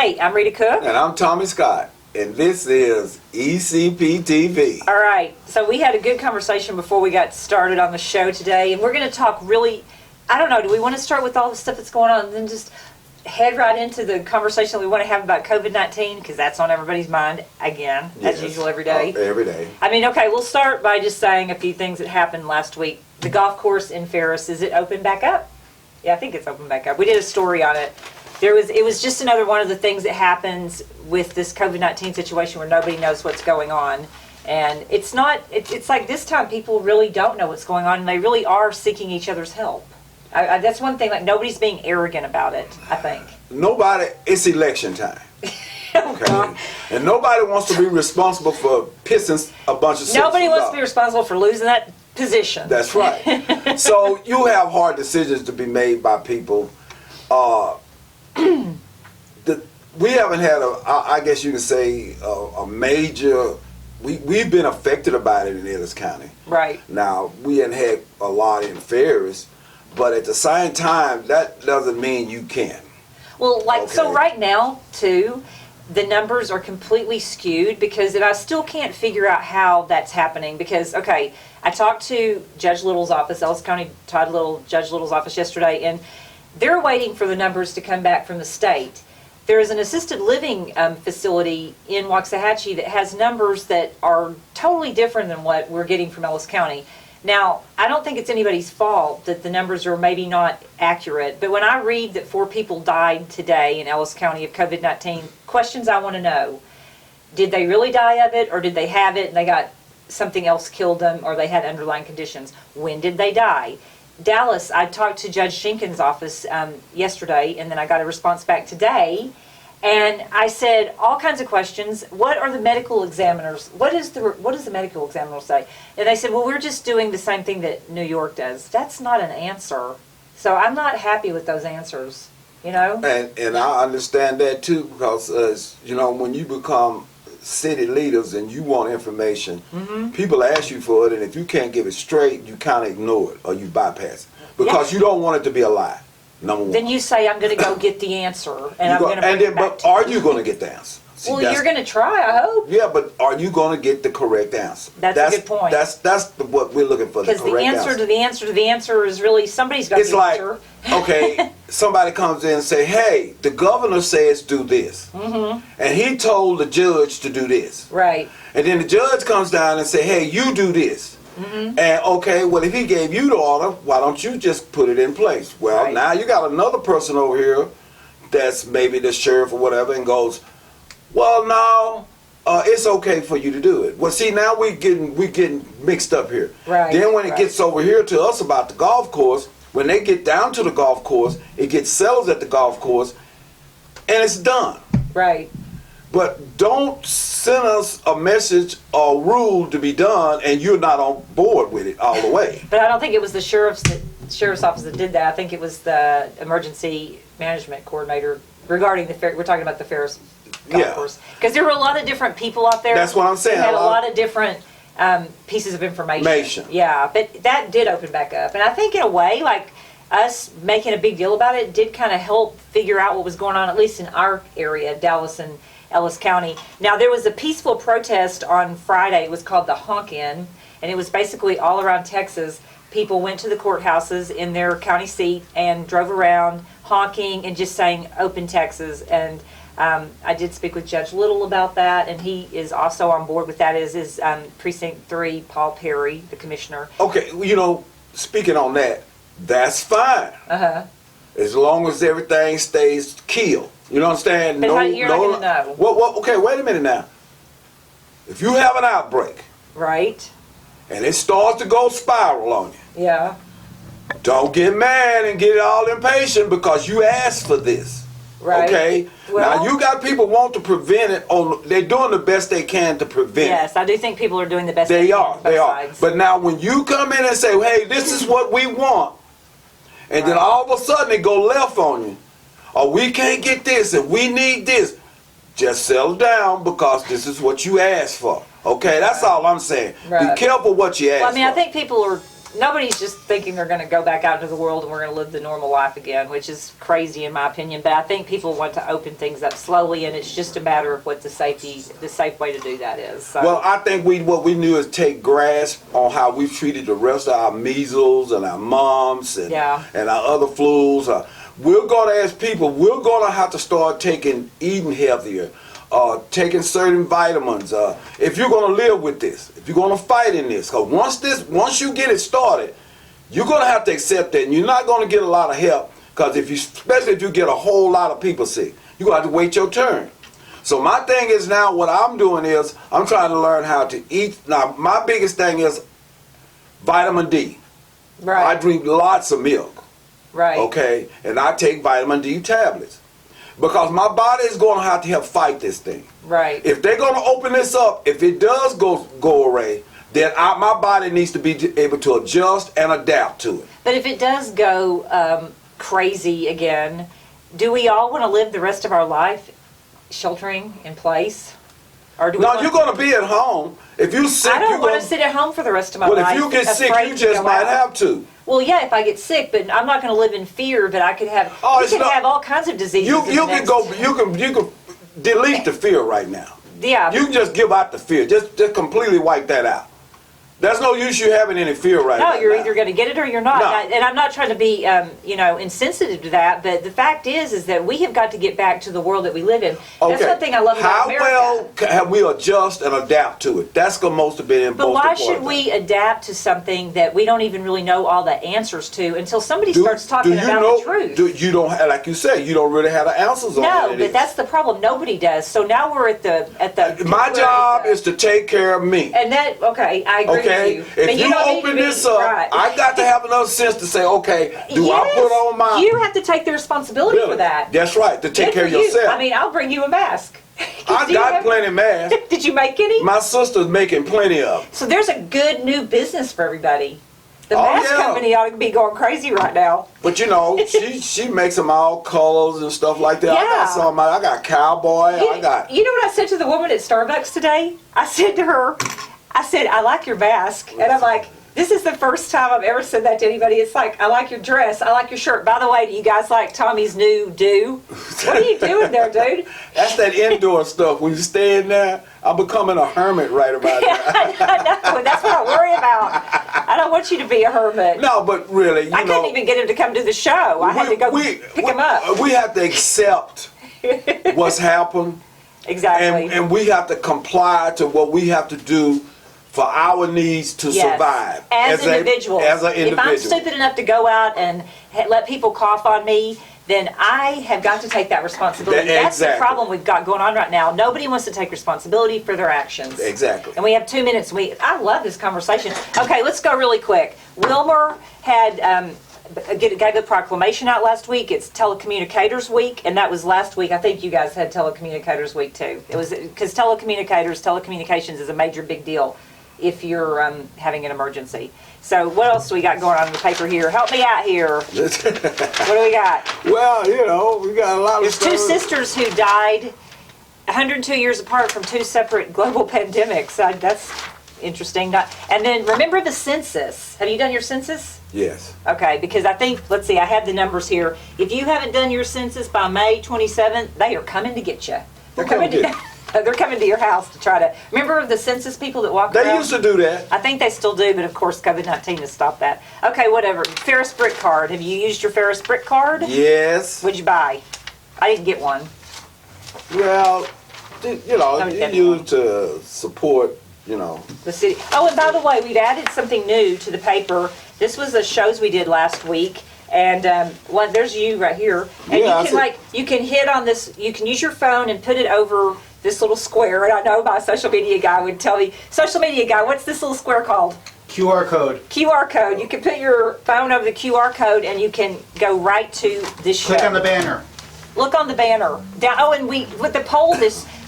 right, I'm Rita Cook. And I'm Tommy Scott. And this is ECP-TV. All right, so we had a good conversation before we got started on the show today, and we're going to talk really, I don't know, do we want to start with all the stuff that's going on and then just head right into the conversation we want to have about COVID-19, because that's on everybody's mind again, as usual, every day. Every day. I mean, okay, we'll start by just saying a few things that happened last week. The golf course in Ferris, is it open back up? Yeah, I think it's open back up. We did a story on it. It was just another one of the things that happens with this COVID-19 situation where nobody knows what's going on. And it's like this time people really don't know what's going on, and they really are seeking each other's help. That's one thing, like nobody's being arrogant about it, I think. Nobody, it's election time. Okay. And nobody wants to be responsible for pissing a bunch of Nobody wants to be responsible for losing that position. That's right. So you have hard decisions to be made by people. We haven't had I guess you could say, a major. We've been affected about it in Ellis County. Right. Now we haven't had a lot in Ferris, but at the same time, that doesn't mean you can. Well, so right now too, the numbers are completely skewed because I still can't figure out how that's happening. Because okay, I talked to Judge Little's office, Ellis County Judge Little's office yesterday, and they're waiting for the numbers to come back from the state. There is an assisted living facility in Waxahachie that has numbers that are totally different than what we're getting from Ellis County. Now, I don't think it's anybody's fault that the numbers are maybe not accurate, but when I read that 4 people died today in Ellis County of COVID-19, questions I want to know. Did they really die of it, or did they have it and they got something else killed them, or they had underlying conditions? When did they die? Dallas, I talked to Judge Schenken's office yesterday, and then I got a response back today, and I said all kinds of questions. What are the medical examiners? What does the medical examiner say? And they said, well, we're just doing the same thing that New York does. That's not an answer. So I'm not happy with those answers, you know? And I understand that too, because when you become city leaders and you want information, people ask you for it, and if you can't give it straight, you kind of ignore it or you bypass it because you don't want it to be a lie. Number one. Then you say, I'm going to go get the answer, and I'm going to bring it back to you. Are you going to get the answer? See, well, you're going to try, I hope. Yeah, but are you going to get the correct answer? That's a good point. That's what we're looking for. Because the answer to the answer to the answer is really somebody's got the answer. It's like, okay, somebody comes in and say, hey, the governor says do this. And he told the judge to do this. Right. And then the judge comes down and say, hey, you do this. And okay, well, if he gave you the order, why don't you just put it in place? Well, now you got another person over here that's maybe the sheriff or whatever and goes, well, no, it's okay for you to do it. Well, see, now we getting mixed up here. Right. Then when it gets over here to us about the golf course, when they get down to the golf course, it gets settled at the golf course, and it's done. Right. But don't send us a message or rule to be done, and you're not on board with it all the way. But I don't think it was the sheriff's office that did that. I think it was the emergency management coordinator regarding we're talking about the Ferris golf course. Because there were a lot of different people out there. That's what I'm saying. They had a lot of different pieces of information. Yeah, but that did open back up. And I think in a way, like us making a big deal about it did kind of help figure out what was going on, at least in our area, Dallas and Ellis County. Now, there was a peaceful protest on Friday. It was called the Honk-a-thon, and it was basically all around Texas. People went to the courthouses in their county seat and drove around honking and just saying open Texas. And I did speak with Judge Little about that, and he is also on board with that, as is Precinct 3, Paul Perry, the commissioner. Okay, speaking on that, that's fine. As long as everything stays killed. You know what I'm saying? But you're not going to know. Well, okay, wait a minute now. If you have an outbreak. Right. And it starts to go spiral on you. Yeah. Don't get mad and get all impatient because you asked for this. Right. Okay? Well, now, you got people want to prevent it. They're doing the best they can to prevent it. Yes, I do think people are doing the best they can. They are. But now when you come in and say, hey, this is what we want, and then all of a sudden they go left on you, or we can't get this and we need this, just settle down because this is what you asked for. Okay, that's all I'm saying. Be careful what you ask for. I think people are nobody's just thinking they're going to go back out into the world and we're going to live the normal life again, which is crazy in my opinion. But I think people want to open things up slowly, and it's just a matter of what the safe way to do that is. So. Well, I think what we knew is take grasp on how we've treated the rest of our measles and our mumps and our other flus. We're going to, as people, we're going to have to start eating healthier, taking certain vitamins. If you're going to live with this, if you're going to fight in this, because once you get it started, you're going to have to accept that, and you're not going to get a lot of help. Because especially if you get a whole lot of people sick, you're going to have to wait your turn. So my thing is now, what I'm doing is I'm trying to learn how to eat. Now my biggest thing is vitamin D. Right. I drink lots of milk. Right. Okay, and I take vitamin D tablets because my body is going to have to help fight this thing. Right. If they're going to open this up, if it does go away, then my body needs to be able to adjust and adapt to it. But if it does go crazy again, do we all want to live the rest of our life sheltering in place? Or do we you're going to be at home. If you're sick, I don't want to sit at home for the rest of my life. Well, if you get sick, you just might have to. Well, yeah, if I get sick, but I'm not going to live in fear that I could have. We could have all kinds of diseases. You can delete the fear right now. Yeah. You can just give out the fear. Just completely wipe that out. There's no use you having any fear right now. No, you're either going to get it or you're not. No. And I'm not trying to be, insensitive to that, but the fact is that we have got to get back to the world that we live in. That's one thing I love about America. How well have we adjust and adapt to it? That's the most important. But why should we adapt to something that we don't even really know all the answers to until somebody starts talking about the truth? You don't, like you say, you don't really have the answers on it. No, but that's the problem. Nobody does. So now we're at the. My job is to take care of me. And that, okay, I agree. Okay, if you open this up, right. I got to have enough sense to say, okay, I put on my... You have to take the responsibility for that. That's right, to take care of yourself. I mean, I'll bring you a mask. I got plenty of masks. Did you make any? My sister's making plenty of them. So there's a good new business for everybody. The mask company ought to be going crazy right now. But she makes them all colors and stuff like that. Yeah. I got cowboy. You know what I said to the woman at Starbucks today? I said to her, I like your mask. And I'm like, this is the first time I've ever said that to anybody. It's like, I like your dress. I like your shirt. By the way, do you guys like Tommy's new do? What are you doing there, dude? That's that indoor stuff. When you stay in there, I'm becoming a hermit right about now. I know. That's what I worry about. I don't want you to be a hermit. No, but really, I couldn't even get him to come to the show. I had to go pick him up. We have to accept what's happened. Exactly. And we have to comply to what we have to do for our needs to survive. As individuals. As an individual. If I'm stupid enough to go out and let people cough on me, then I have got to take that responsibility. That's the problem we've got going on right now. Nobody wants to take responsibility for their actions. Exactly. And we have 2 minutes. I love this conversation. Okay, let's go really quick. Wilmer had got a good proclamation out last week. It's Telecommunicators Week, and that was last week. I think you guys had Telecommunicators Week too. It was because telecommunications is a major big deal if you're having an emergency. So what else do we got going on in the paper here? Help me out here. What do we got? Well, we got a lot of stuff. There's two sisters who died 102 years apart from two separate global pandemics. That's interesting. And then remember the census. Have you done your census? Yes. Okay, because I think, let's see, I have the numbers here. If you haven't done your census by May 27th, they are coming to get you. They're coming to your house to try to, remember the census people that walk around? They used to do that. I think they still do, but of course COVID-19 has stopped that. Okay, whatever. Ferris Brick card. Have you used your Ferris Brick card? Yes. What'd you buy? I didn't get one. Well, you use to support, the city. Oh, and by the way, we've added something new to the paper. This was the shows we did last week. And there's you right here. And you can hit on this, you can use your phone and put it over this little square. And I know my social media guy would tell me, social media guy, what's this little square called? QR code. QR code. You can put your phone over the QR code and you can go right to this show. Click on the banner. Look on the banner. And with the poll,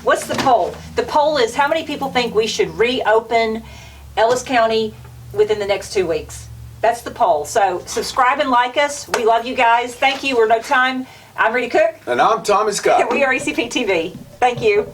what's the poll? The poll is how many people think we should reopen Ellis County within the next 2 weeks? That's the poll. So subscribe and like us. We love you guys. Thank you. We're No Time. I'm Rita Cook. And I'm Tommy Scott. And we are ECP-TV. Thank you.